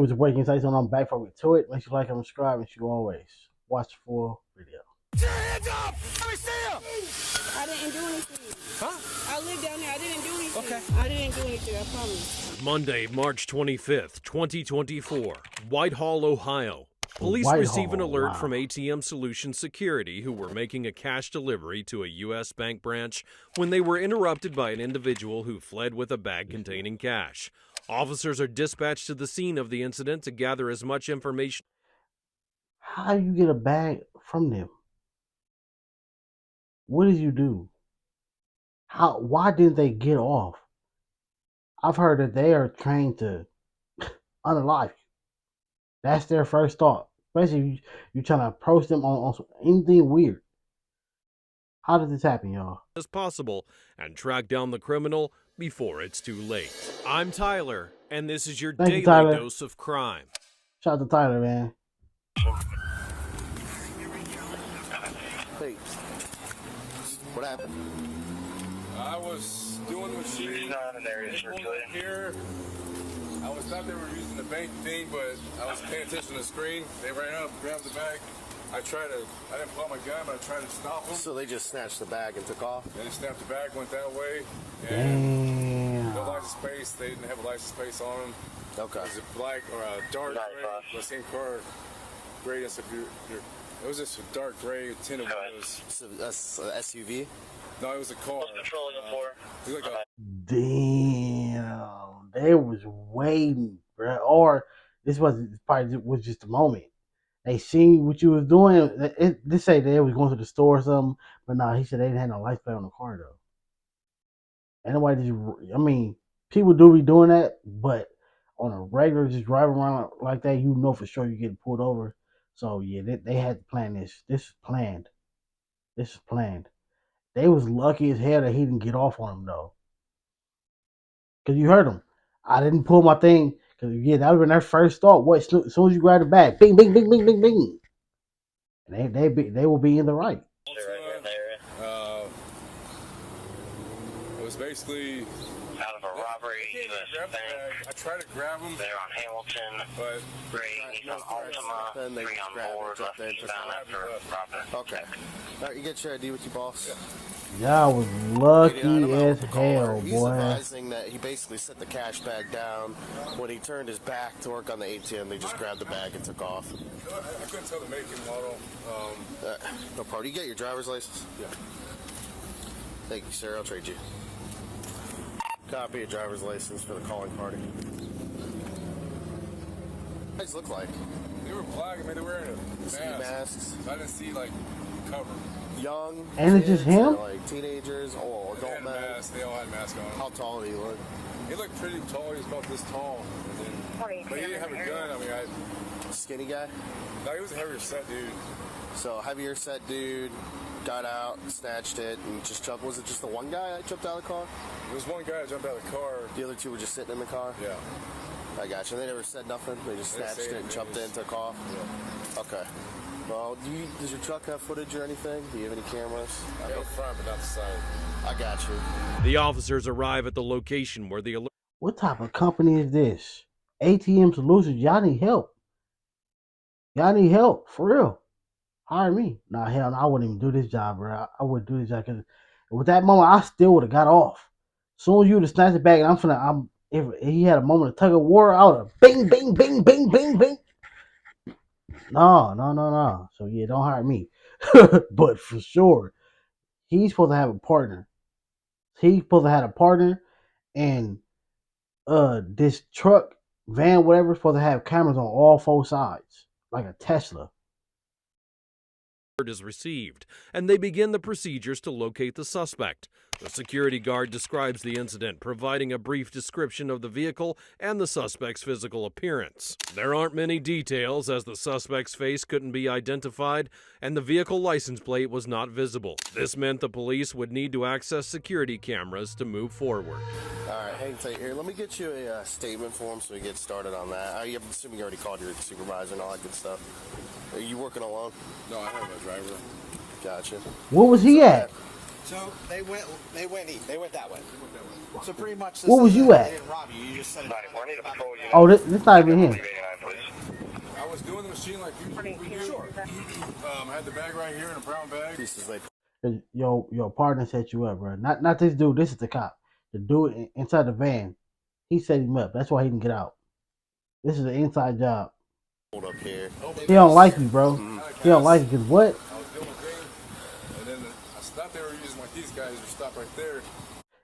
Was breaking say something. I'm back for to it. Make sure you like and subscribe, and you always watch the full video. Get your hands up! Let me see you! I didn't do anything. Huh? I lived down there. I didn't do anything. Okay. I didn't do anything. I promise. Monday, March 25th, 2024, Whitehall, Ohio. Police receive an alert from ATM Solution Security who were making a cash delivery to a U.S. bank branch when they were interrupted by an individual who fled with a bag containing cash. Officers are dispatched to the scene of the incident to gather as much information. How you get a bag from them? What did you do? Why didn't they get off? I've heard that they are trained to unalive you. That's their first thought. Especially if you're trying to approach them on anything weird. How did this happen, y'all? As possible and track down the criminal before it's too late. I'm Tyler, and this is your daily dose of crime. Shout out to Tyler, man. Hey, what happened? I was doing what she was here. I was thought they were using the bank thing, but I was paying attention to the screen. They ran up, grabbed the bag. I didn't pull out my gun, but I tried to stop them. So they just snatched the bag and took off? They snapped the bag, went that way. And no license plates. They didn't have a license plate on them. Okay. It was a black or a dark gray. The same car. Gray. It was just a dark gray tinted windows. So that's an SUV? No, it was a car. It looked like damn, they was waiting, bro. Or this was just a moment. They seen what you was doing. They say they was going to the store or something, but no, he said they didn't have no license plate on the car though. And nobody I mean, people do be doing that, but on a regular, just driving around like that, you know for sure you're getting pulled over. So yeah, they had to plan this. This is planned. This is planned. They was lucky as hell that he didn't get off on him though. Cause you heard him. I didn't pull my thing. Cause yeah, that would have been their first thought. What? As soon as you grab the bag, bing, bing, bing, bing, bing, bing. And they will be in the right. It was basically out of a robbery. I tried to grab them. They're on Hamilton, but he's on Altima, then they 3 just on grabbed board, it, left dropped it, eastbound after Robin. Okay. All right, you get your ID with you, boss. Y'all was lucky as He's hell, boy. advising that he basically set the cash bag down. When he turned his back to work on the ATM, they just grabbed the bag and took off. I couldn't tell the make and model. No problem. You get your driver's license? Yeah. Thank you, sir. I'll trade you. Copy of driver's license for the calling party. What does it look like? They were black. I mean, they were wearing Masks. So I didn't see like cover. Young. And it's just him? Like teenagers or They adult had men. masks. They all had masks on. How tall did he look? He looked pretty tall. He was about this tall. But he didn't have a gun. I mean, Skinny guy? no, he was a heavier set dude. So heavier set dude, got out, snatched it, and just jumped. Was it just the one guy that jumped out of the car? There was one guy that jumped out of the car. The other two were just sitting in the car? Yeah. I got you. They never said nothing? They just They didn't snatched say it and jumped in, anything. took off? Yeah. Okay. Well, does your truck have footage or anything? Do you have any cameras? I have front, but not the side. I got you. The officers arrive at the location where the alert. What type of company is this? ATM Solutions. Y'all need help. Y'all need help for real. Hire me. Nah, hell, no, I wouldn't even do this job, bro. I wouldn't do this job because with that moment, I still would have got off. Soon as you would have snatched it back, and if he had a moment of tug of war, I would have bing, bing, bing, bing, bing, bing. No. So yeah, don't hire me. But for sure, he's supposed to have a partner. He's supposed to have a partner, and this truck, van, whatever, is supposed to have cameras on all 4 sides, like a Tesla. Is received, and they begin the procedures to locate the suspect. The security guard describes the incident, providing a brief description of the vehicle and the suspect's physical appearance. There aren't many details, as the suspect's face couldn't be identified and the vehicle license plate was not visible. This meant the police would need to access security cameras to move forward. All right, hang tight here. Let me get you a statement form so we get started on that. I'm assuming you already called your supervisor and all that good stuff. Are you working alone? No, I have a driver. Gotcha. Where was he at? So they went that way. So pretty much. Where was you at? They didn't rob you. You just said it. Oh, this not even him. Sure. I had the bag right here in a brown bag. Pieces like Your partner set you up, bro. Not this dude. This is the cop. The dude inside the van. He set him up. That's why he didn't get out. This is an inside job. pulled up here. He don't like you, bro. He don't like you because what? I was doing a thing, and then I thought they were using like these guys were stopped right there.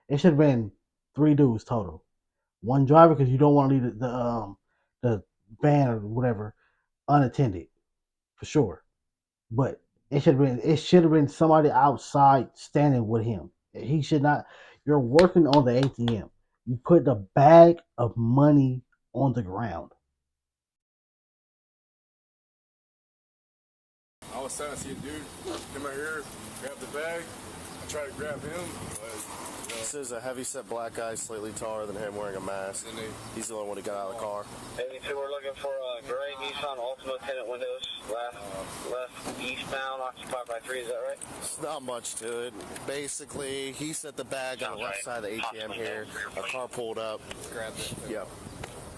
It should have been 3 dudes total. One driver because you don't want to leave the van or whatever unattended for sure. But it should have been somebody outside standing with him. He should not. You're working on the ATM. You put the bag of money on the ground. I was trying to see a dude come out here, grab the bag. I tried to grab him, but This is a heavy-set black guy, slightly taller than him, wearing a mask. He's the only one who got out of the car. 82, we're looking for a gray Nissan Altima tinted windows, left eastbound, occupied by 3, is that right? It's not much to it. Basically, he set the bag on the left side of the ATM here. A car pulled up, grabbed it. Yep.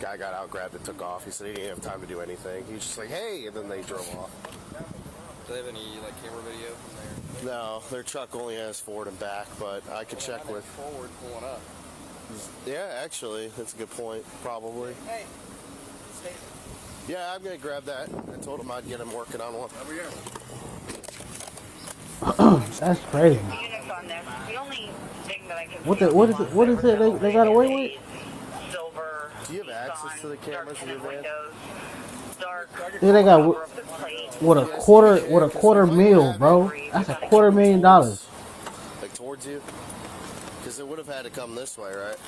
Guy got out, grabbed it, took off. He said he didn't have time to do anything. He was just like, hey, and then they drove off. Do they have any like camera video from there? No, their truck only has forward and back, but I could check with. Forward pulling up. Yeah, actually, that's a good point. Probably. Hey. Yeah, I'm gonna grab that. I told him I'd get him working on one. That's crazy. Units on this. The only thing that I can What is it they got away with? Silver. Do you have access to the cameras in your van? Dark. Yeah, they got what a quarter mil, bro. That's $250,000. Like towards you? Because it would have had to come this way, right?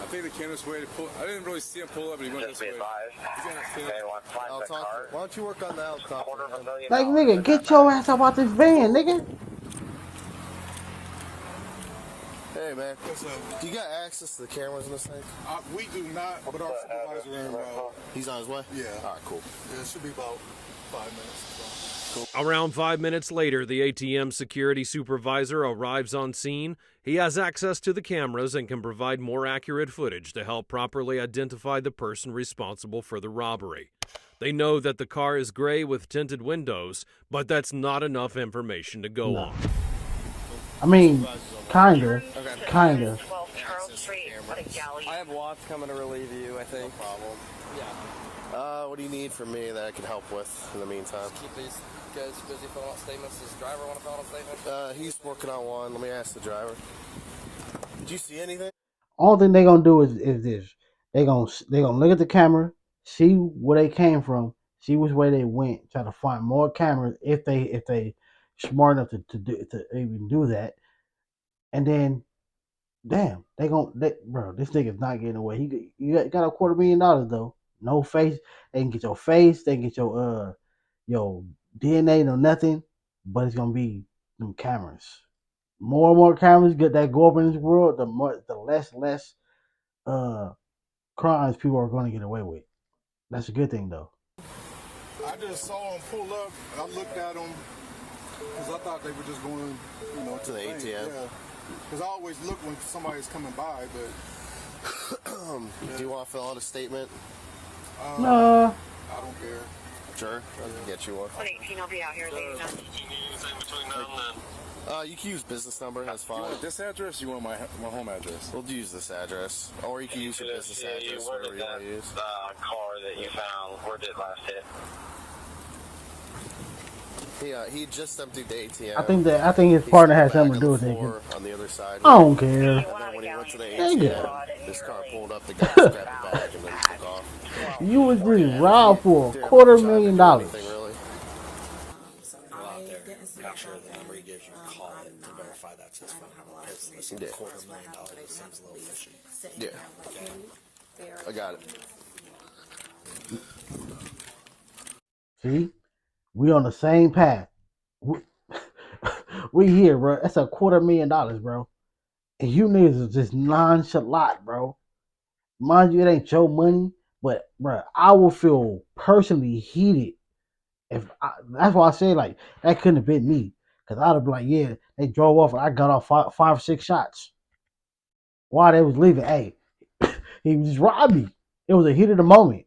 I think they came this way to pull. I didn't really see him pull up, but he went Just this be way. advised. They want to find I'll the talk. car. Why don't you work on the outside? $250,000. Like nigga, get your ass up out this van, nigga. Hey man, do you got access to the cameras in this thing? We do not, but our supervisor, He's on his way? yeah. All right, cool. Yeah, it should be about 5 minutes. Around 5 minutes later, the ATM security supervisor arrives on scene. He has access to the cameras and can provide more accurate footage to help properly identify the person responsible for the robbery. They know that the car is gray with tinted windows, but that's not enough information to go on. I mean, kinda. 12 Charles Street. What a galley. I have Watts coming to relieve you, I think. No problem. Yeah. What do you need from me that I can help with in the meantime? Keep these guys busy filling out statements. Does the driver want to fill out a statement? He's working on one. Let me ask the driver. Did you see anything? All thing they gonna do is this. They gonna look at the camera, see where they came from, see which way they went, try to find more cameras if they smart enough to even do that, and then, damn, bro, this nigga's not getting away. You got $250,000 though. No face. They can get your face. They can get your DNA. No nothing. But it's gonna be them cameras. More and more cameras that go up in this world, the less crimes people are going to get away with. That's a good thing though. I just saw them pull up. I looked at them because I thought they were just going, To the ATM. Yeah. Because I always look when somebody's coming by, but Do you want to fill out a statement? Nah. I don't care. Sure. I can get you one. 118, I'll be out here later. You can use business number. That's You fine. want this address? Or you want my home address? We'll use this address, or you can use your business address, Where whatever did you want to use. that car that you found, where did it last hit? Yeah, he just emptied the ATM. I think his partner had something to do with it. On the other side. I don't care. And then when he went to the Nigga. ATM, this car pulled up. The guy grabbed the bag and then took off. You was just robbed for $250,000. Anything really? Go out there, make sure the number he gives you, call it to verify that's his phone number. Because listen, Yeah. $250,000 seems a little fishy. Yeah. I got it. See, we on the same path. We here, bro. That's $250,000, bro. And you niggas is just nonchalant, bro. Mind you, it ain't your money, but bro, I will feel personally heated that's why I say like that couldn't have been me, cause I'd have been like, yeah, they drove off and I got off five or six shots. While they was leaving, hey, he just robbed me. It was a heat of the moment.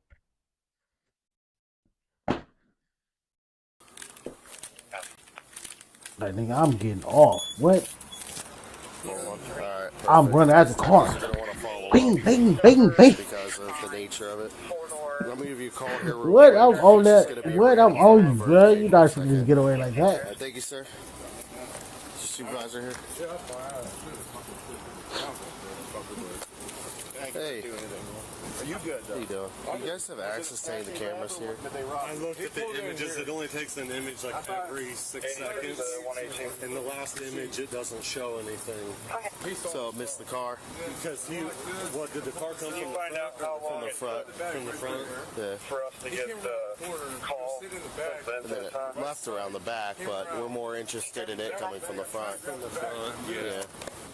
Like, nigga, I'm getting off. What? Alright, I'm running out the car. Bing, bing, bing, bing. because of the nature of it. Let me give you a call here real What? quick. I'm on It's just that. gonna be a What? I'm random on you, number. bro. Okay, You give me a not supposed to just second. get away like that. Thank you, sir. Supervisor here. Hey. Are you good, How you doing? You guys have access to any of the cameras here? I looked at the images. It only takes an image like every 6 seconds. In the last image, it doesn't show anything. So it missed the car? Because what, did the car come from the front? From the front. From the front? Yeah. For us to get the call. And then it left around the back, but we're more interested in it coming from the front. From the front, Yeah.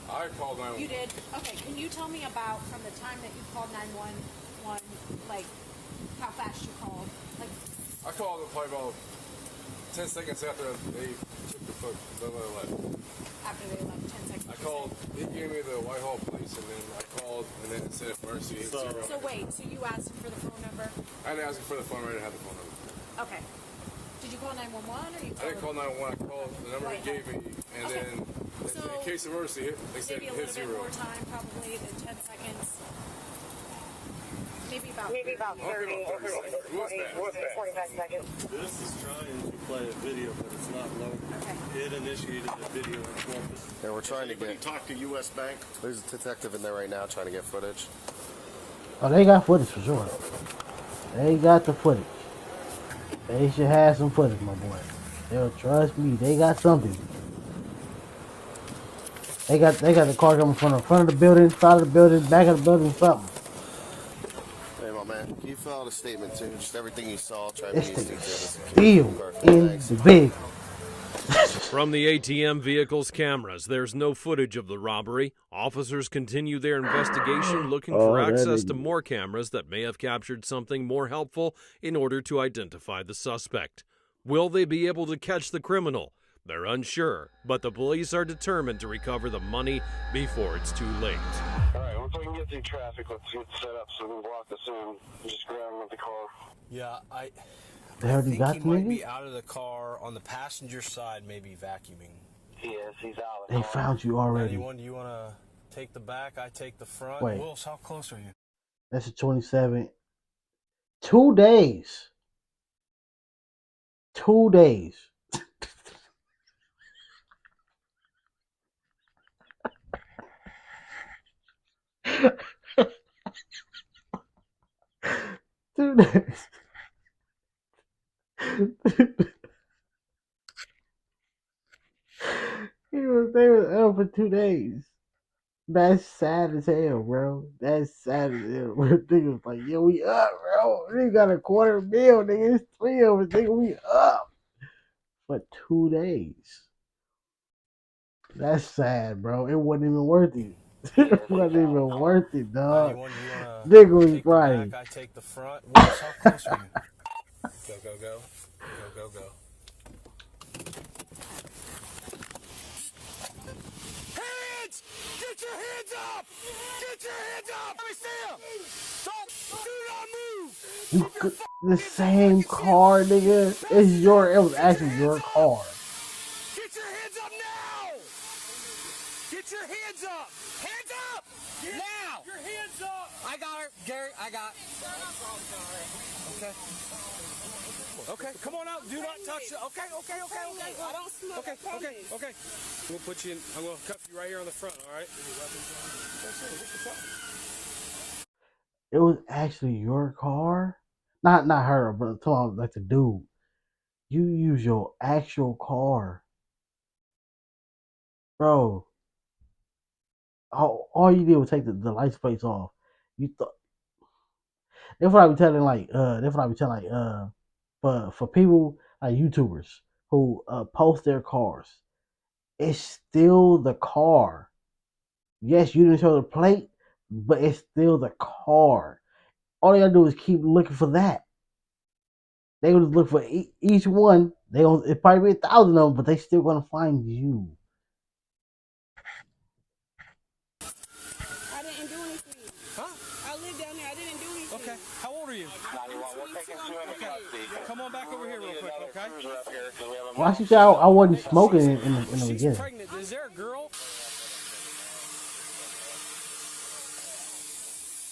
I called 911. You did? Okay, can you tell me about from the time that you called 911, like how fast you called? Like, I called them probably about 10 seconds after they took the left. after they left, 10 seconds. I called, he gave me the Whitehall police, and then I called, and then it said emergency. So wait, so you asked him for the phone number? I didn't ask him for the phone, I didn't have the phone number. Okay. Did you call 911 or you called? I didn't call 911, I called the number he gave me, and then So in case of emergency, they said maybe a hit little bit zero. more time, probably than 10 seconds. Maybe about 30, 45 seconds. This is trying to play a video, but it's not loading. Okay. It initiated the video and swapped it. Yeah, we're trying to get... Talk to U.S. Bank. There's a detective in there right now trying to get footage. Oh, they got footage for sure. They got the footage. They should have some footage, my boy. They'll trust me. They got something. They got the car coming from the front of the building, side of the building, back of the building, something. Hey, my man, can you fill out a statement too? Just everything you saw. Try to This be thing as is detailed still as in Thanks. the big. From the ATM vehicle's cameras, there's no footage of the robbery. Officers continue their investigation looking for access to more cameras that may have captured something more helpful in order to identify the suspect. Will they be able to catch the criminal? They're unsure, but the police are determined to recover the money before it's too late. All right, once we can get through traffic, let's get set up so we can block this in. Just grab him with the car. Yeah, They already think got he the might nigga? be out of the car on the passenger side, maybe vacuuming. He is. He's out. They found you already. Anyone, do you want to take the back? I take the front. Wait. Wills, how close are you? That's a 27. 2 days. 2 days. Two days. They was out for 2 days. That's sad as hell, bro. That's sad as hell. Bro. Niggas like, yo, we up, bro. We got a $250,000, nigga. It's 3 of us, nigga. We up for 2 days. That's sad, bro. It wasn't even worth it. It wasn't even worth it, dog. Anyone, do you want Nigga to was take the right. back? I take the front. Wills, how close are you? Go, go, go. Go, go, go. Hands! Get your hands up! Get your hands up! Let me see them! Do not move! You could, the same car, nigga. It was actually your car. Get your hands up now! Get your hands up! Hands up! Now! Your hands up! I got her. Gary, I got her. Okay. Okay, come on out. Do not touch it. Okay. I don't smoke. Okay. We'll put you in. I'm going to cuff you right here on the front, all right? It was actually your car. Not her, but I'm talking about like the dude. You use your actual car, bro. All you did was take the license plates off. You thought that's what I be telling for people like YouTubers who post their cars. It's still the car. Yes, you didn't show the plate, but it's still the car. All they gotta do is keep looking for that. They would look for each one. It probably be 1,000 of them, but they still gonna find you. I didn't do anything. Huh? I live down there. I didn't do anything. Okay. How old are you? 91, we're taking 2 in the Okay. Come on back over here real quick, okay? Why she said I wasn't smoking in the She's beginning? pregnant. Is there a girl?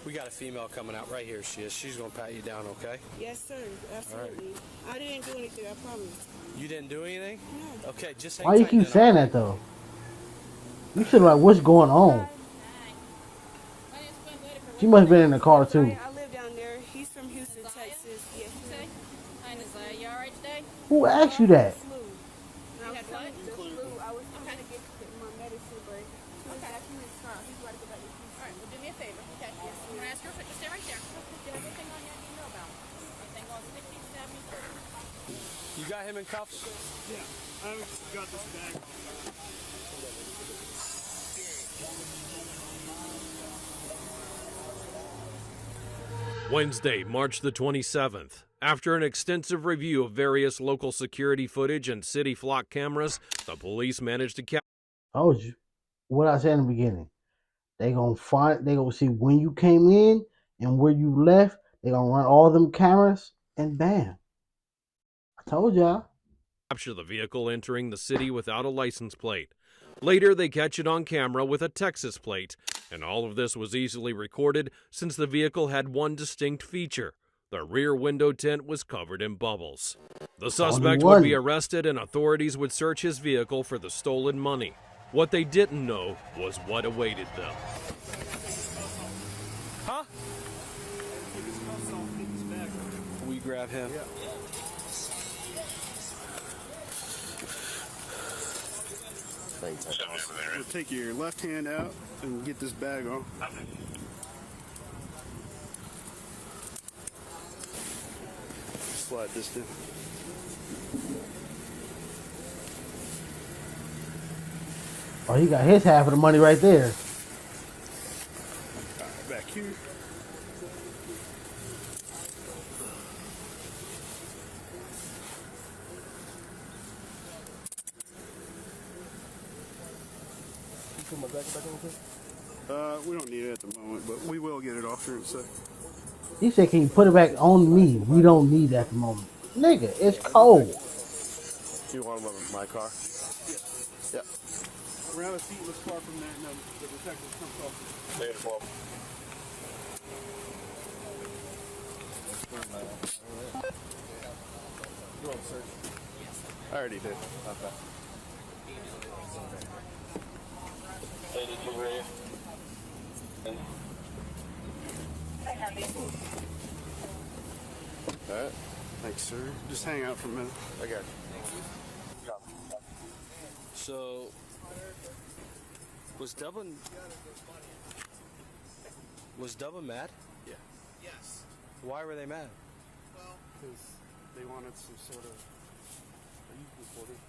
We got a female coming out right here. She is. She's gonna pat you down, okay? Yes, sir. Absolutely. I didn't do anything. I promise. You didn't do anything? No. Okay, just hang Why you tight keep then, saying that though? You should like, what's going on? She must have been in the car too. I live down there. He's from Houston, Texas. Yes, sir. You all right today? Who asked you that? Flu. I was what? the flu. I was trying to get my medicine, but he was asking me to stop. He's about to go back to Houston. All right, well, do me a favor, okay? I'm going to ask her to stay right there. Get everything on your email about it. Everything on 60, 70, 30. You got him in cuffs? Yeah, I got this bag. Wednesday, March the 27th. After an extensive review of various local security footage and city flock cameras, the police managed to capture. Told you what I said in the beginning. They gonna see when you came in and where you left. They gonna run all them cameras and bam. I told y'all. Capture the vehicle entering the city without a license plate. Later, they catch it on camera with a Texas plate, and all of this was easily recorded since the vehicle had one distinct feature. The rear window tint was covered in bubbles. The suspect would be arrested and authorities would search his vehicle for the stolen money. What they didn't know was what awaited them. Huh? We grab him. Yeah. We'll take your left hand out and get this bag on. Slide this down. Oh, he got his half of the money right there. All right, back here. We don't need it at the moment, but we will get it off here in a sec. He said, can you put it back on me? We don't need it at the moment. Nigga, it's cold. Do you want one with my car? Yeah. We're out of seatless car from that, and the detective comes off. Beautiful. You want to search? I already did. Okay. 82 ready. All right. Thanks, sir. Just hang out for a minute. I got you. So, was Dublin mad? Yeah. Yes. Why were they mad? Well, because they wanted some sort of. Are you recording?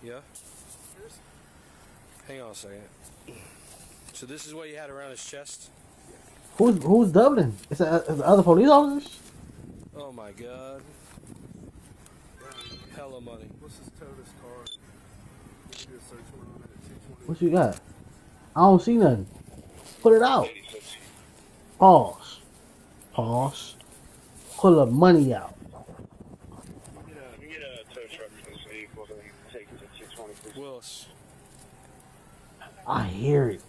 Yeah. Hang on a second. So this is what you had around his chest? Who's Dublin? It's the other police officers? Oh my God. Hella money. Let's just tow this car. We'll do a search warrant on it at 220. What you got? I don't see nothing. Put it out. Pause. Pause. Pull the money out. We get a tow truck for this vehicle so we can take it to 220. Willis. I hear it.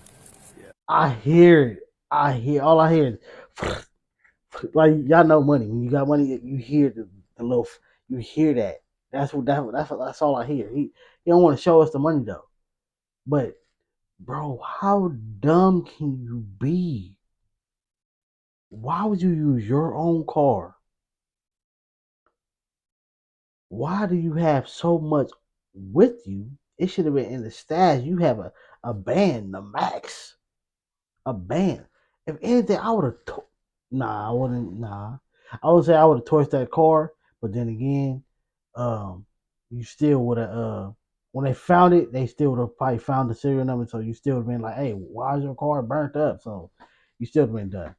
I hear it. All I hear is like, y'all know money. When you got money, you hear the little. You hear that. That's all I hear. He don't want to show us the money though. But bro, how dumb can you be? Why would you use your own car? Why do you have so much with you? It should have been in the stash. You have a band, the max. A band. If anything, I would have. I wouldn't. Nah, I would say I would have torched that car. But then again, you still would have. When they found it, they still would have probably found the serial number. So you still would have been like, "Hey, why is your car burnt up?" So you still would have been done.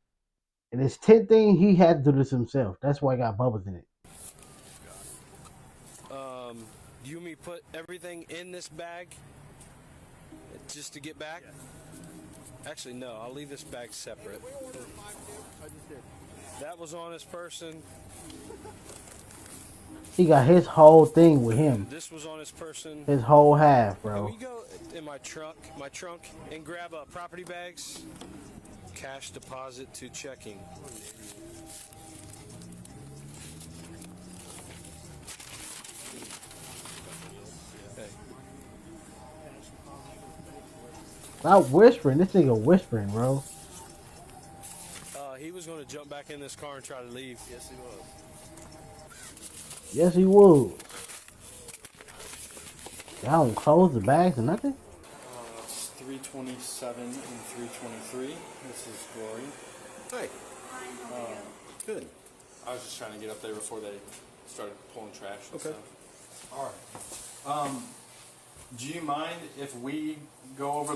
And this 10 thing, he had to do this himself. That's why I got bubbles in it. Do you want me to put everything in this bag just to get back? Yeah. Actually, no. I'll leave this bag separate. That was on this person. He got his whole thing with him. This was on his person. His whole half, Can bro. we go in my trunk and grab property bags? Cash deposit to checking. Okay. Stop whispering. This nigga whispering, bro. He was going to jump back in this car and try to leave. Yes, he was. Yes, he would. Y'all don't close the bags or nothing? It's 327 and 323. This is Glory. Hey. Good. I was just trying to get up there before they started pulling trash and stuff. All right. Do you mind if we go over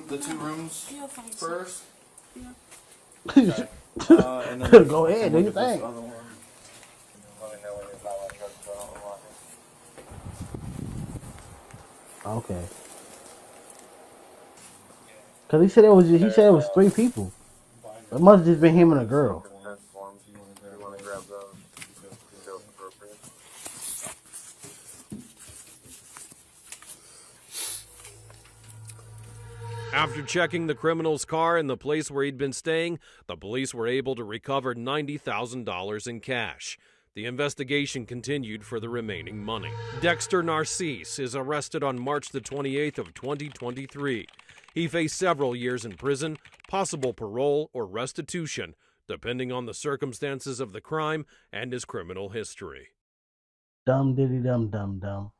the two rooms first? Yeah. Okay. And then Go ahead, do your thing. Okay. Cause he said it was 3 people. It must have just been him and a girl. After checking the criminal's car and the place where he'd been staying, the police were able to recover $90,000 in cash. The investigation continued for the remaining money. Dexter Narcisse is arrested on March the 28th of 2023. He faced several years in prison, possible parole or restitution, depending on the circumstances of the crime and his criminal history. Dum diddy dum dum dum.